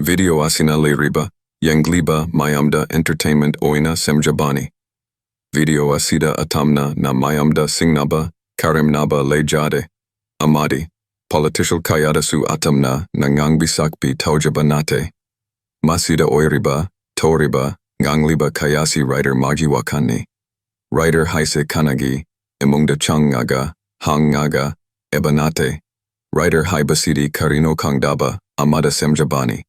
Video asina leiriba, Yangliba Mayamda Entertainment Oina Semjabani. Video asida atamna na Mayamda Singnaba, Karimnaba Lejade. Amadi. Political Kayadasu atamna Nangang Bisakpi Taujabanate. Masida Oiriba, Toriba, Ngangliba Kayasi Writer Majiwakani. Writer Haise Kanagi, Emungda Changaga, Hangaga, Ebanate. Writer Haibasidi Karino Kangdaba, Amada Semjabani.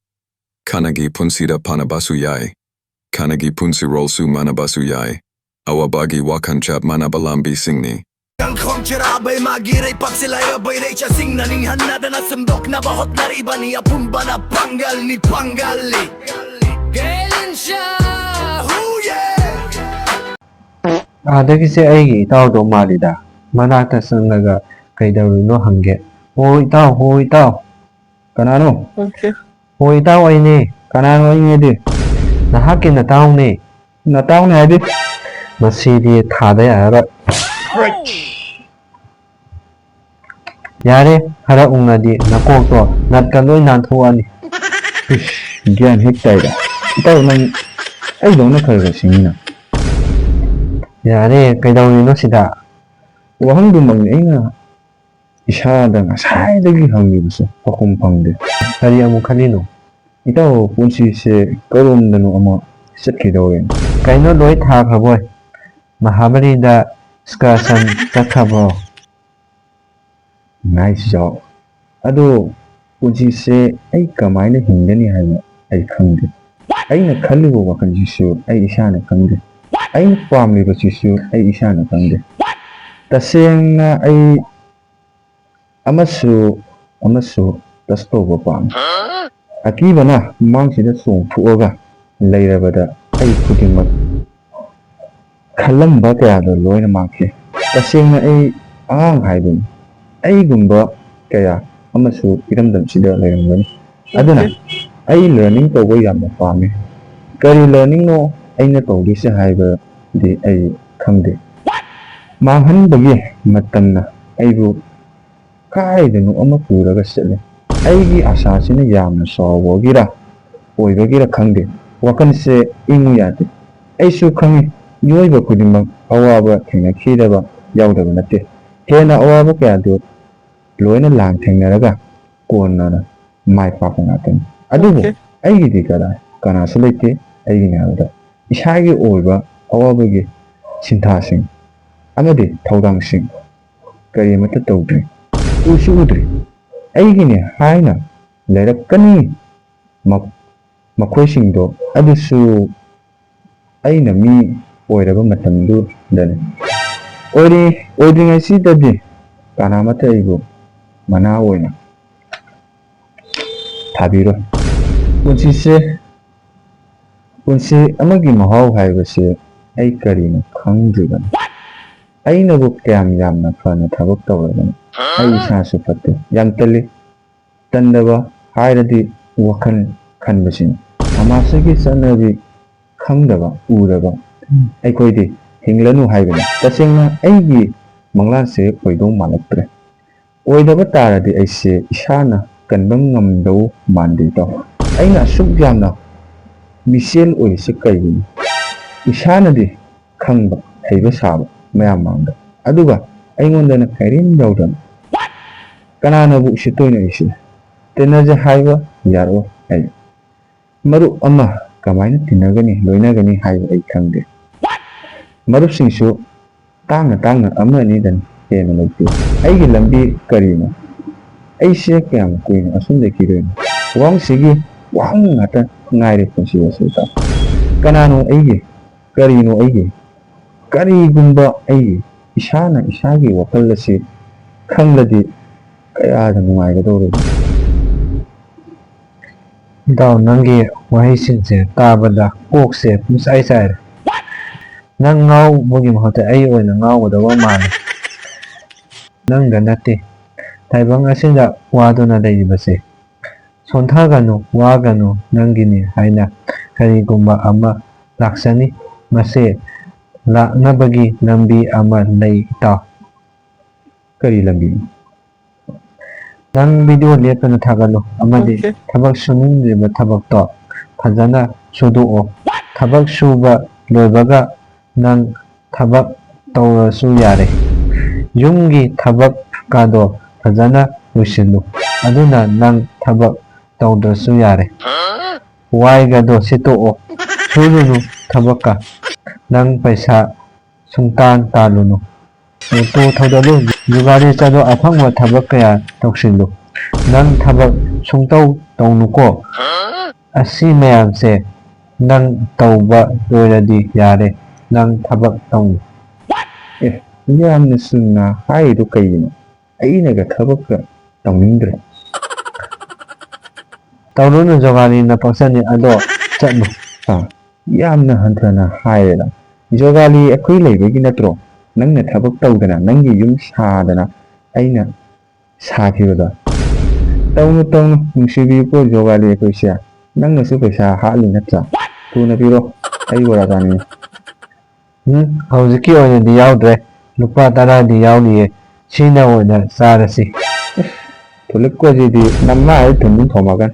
Kanagi Punsida Panabasuyai. Kanagi Punsi Rolsu Manabasuyai. Awabagi Wakanchab Manabalambi Singni. Ang kontrabay magiray pag sila'y abay ray siya sing naninhan na nasundok na bahot na riba ni apumba na panggal ni panggali Kailan siya huye Adagise aigi itaw malida manata sangaga kaidarino hangge ho itaw kanano Okay. ho itaw ay ni kanano ay ngedi nahakin nataw ni hadi masidi thada yara yare hara ungadi nakokto natkaloi nanthuani gyan hektaida itaw nang ay dona kharga singina yare kaidawino sida wahangdumang aina isada ngasayadagi hangibuso pakum pangde hari amu khalino itaw punsi se karomdano ama satkidawren kaino loi tha khaboy mahabari da excursion chakhabo nice job ado punsi se ai kamaina hingani haiba ai khangde aina khallibo wakanji su ai isana khangde aina pamliba chisu ai isana khangde tasengna ai amasu tastoba pam akibana mangsida songfuoga leirabada ai khudimak khalamba kayada loina makhe tasengna ai angang haibun ai gumba kaya amasu iramdam sida leirangani aduna ai learning tawba yamna pame kari learning no aina tawdise haiba di ai khangde manghan bagi matamna aibu kaidanu ama puraga sele aigi asasina yamna sawogira oibagira khangde wakan se ingu yate aisu khangi yoiba kudimang awaba thengna khidaba yaudaba nate hena awaba kayadu loina lang thengnaraga konna mai papa ngaten adubu aigi dikara kana selete aigi nada isagi oiba awabagi sinthasing amade thaudang kari mata tawdri usu udri aigine haina lerakani makhoi adusu aina mi oiraba matamdu dane oidringai sidadi kana mata aibu mana oina thabiro punsi amagi mahau haibase ai karina khangdriban ainabu kayam yamna fana thabak tawrabani ai isasu fatte yam tandaba hairadi wakhan khanbasin amasagi sanabi khangdaba uraba aikoidi hinglanu haibani tasengna aigi manglan se oidong malaktre oidaba taradi aise isana kanbam ngamdau mandi to aina suk yamna misel oise kayi isana di khangba heiba saba mayam mangda aduga aingonda kairin yaudan kanana bu shitoina isi tenaja haiba yaro ai maru amma kamaina tinagani loinagani haiba ai khangde maru singsu tangna amma ni dan hena lagti aigi lambi karina ai se kyam kuin asunda kiren wang sigi wang ngata ngaire punsi wasita kanano aigi karino aigi karigumba aigi isana isagi wakallasi khangladi kayada nungaigadore daw nangi wahisinse tabada kokse musai sai nang ngau bogi mahota ai oina ngaudawa mane nangda nate taibang asinda wadona leibase sonthaganu waganu nangini haina karigumba ama laksani mase laknabagi lambi ama lei itaw kari lambi ꯅꯪ video ꯂꯦꯞꯇꯅ ꯊꯥꯒꯠꯂꯨ ꯑꯃꯗꯤ Okay. ꯊꯕꯛ ꯁꯨꯅꯤꯡꯗ꯭ꯔꯤꯕ ꯊꯕꯛꯇꯣ ꯐꯖꯅ ꯁꯨꯗꯣꯛꯑꯣ ꯊꯕꯛ ꯁꯨꯕ ꯂꯣꯏꯕꯒ ꯅꯪ ꯊꯕꯛ ꯇꯧꯔꯁꯨ ꯌꯥꯔꯦ ꯌꯨꯝꯒꯤ ꯊꯕꯛ ꯀꯥꯗꯣ ꯐꯖꯅ ꯂꯣꯏꯁꯤꯜꯂꯨ ꯑꯗꯨꯅ ꯅꯪ ꯊꯕꯛ ꯇꯧꯗ꯭ꯔꯁꯨ ꯌꯥꯔꯦ ꯋꯥꯏꯒꯗꯣ ꯁꯤꯠꯇꯣꯛꯑꯣ ꯁꯨꯔꯨꯅꯨ ꯊꯕꯛꯀ ꯅꯪ ꯄꯩꯁꯥ ꯁꯨꯡꯇꯥꯟ ꯇꯥꯜꯂꯨꯅꯨ ꯑꯣꯇꯣ ꯊꯧꯗꯠꯂꯨ ꯖꯨꯒꯥꯂꯤ ꯆꯠꯂꯨ ꯑꯐꯪꯕ ꯊꯕꯛ ꯀꯌꯥ ꯇꯧꯁꯤꯜꯂꯨ ꯅꯪ ꯊꯕꯛ ꯁꯨꯡꯇꯧ ꯇꯧꯅꯨꯀꯣ ꯑꯁꯤ ꯃꯌꯥꯝꯁꯦ ꯅꯪ ꯇꯧꯕ ꯂꯣꯏꯔꯗꯤ ꯌꯥꯔꯦ ꯅꯪ ꯊꯕꯛ ꯇꯧꯅꯨ ꯌꯥꯝꯅ ꯆꯨꯝꯅ ꯍꯥꯏꯔꯤꯗꯣ ꯀꯩꯒꯤꯅꯣ ꯑꯩꯅꯒ ꯊꯕꯛꯀ ꯇꯧꯅꯤꯡꯗ꯭ꯔꯦ ꯇꯧꯔꯨꯅꯨ ꯖꯣꯒꯥꯂꯤꯅ ꯄꯛꯆꯅꯤ ꯑꯗꯣ ꯆꯠꯂꯨ ꯌꯥꯝꯅ ꯍꯟꯊꯅ ꯍꯥꯏꯔꯦꯗ ꯖꯣꯒꯥꯂꯤ ꯑꯩꯈꯣই ꯂꯩꯕꯒꯤ ꯅꯠꯇ꯭ꯔꯣ ꯅꯪꯅ ꯊꯕꯛ ꯇꯧꯗꯅ ꯅꯪꯒꯤ ꯌꯨꯝ ꯁꯥꯗꯅ ꯑꯩꯅ ꯁꯥꯈꯤꯕꯗꯣ ꯇꯧꯅꯨ ꯇꯧꯅꯨ ꯅꯨꯡꯁꯤꯕꯤꯌꯨꯀꯣ ꯖꯣꯒꯥꯂꯤ ꯑꯩꯈꯣꯏꯁꯦ ꯅꯪꯅꯁꯨ ꯄꯩꯁꯥ ꯍꯥꯠꯂꯤ ꯅꯠꯇ꯭ꯔꯥ ꯊꯨꯅ ꯄꯤꯔꯣ ꯑꯩ ꯕꯣꯔꯥ ꯆꯥꯅꯤꯡꯉꯤ ꯍꯧꯖꯤꯛꯀꯤ ꯑꯣꯏꯅꯗꯤ ꯌꯥꯎꯗ꯭ꯔꯦ ꯂꯨꯄꯥ 10ꯗꯤ ꯌꯥꯎꯔꯤꯌꯦ ꯁꯤꯅ ꯑꯣꯏꯅ ꯆꯥꯔꯁꯤ ꯊꯨꯂꯤꯛꯀꯣꯁꯤꯗꯤ ꯅꯝꯃꯥꯏ ꯊꯨꯝ ꯊꯣꯝꯃꯒ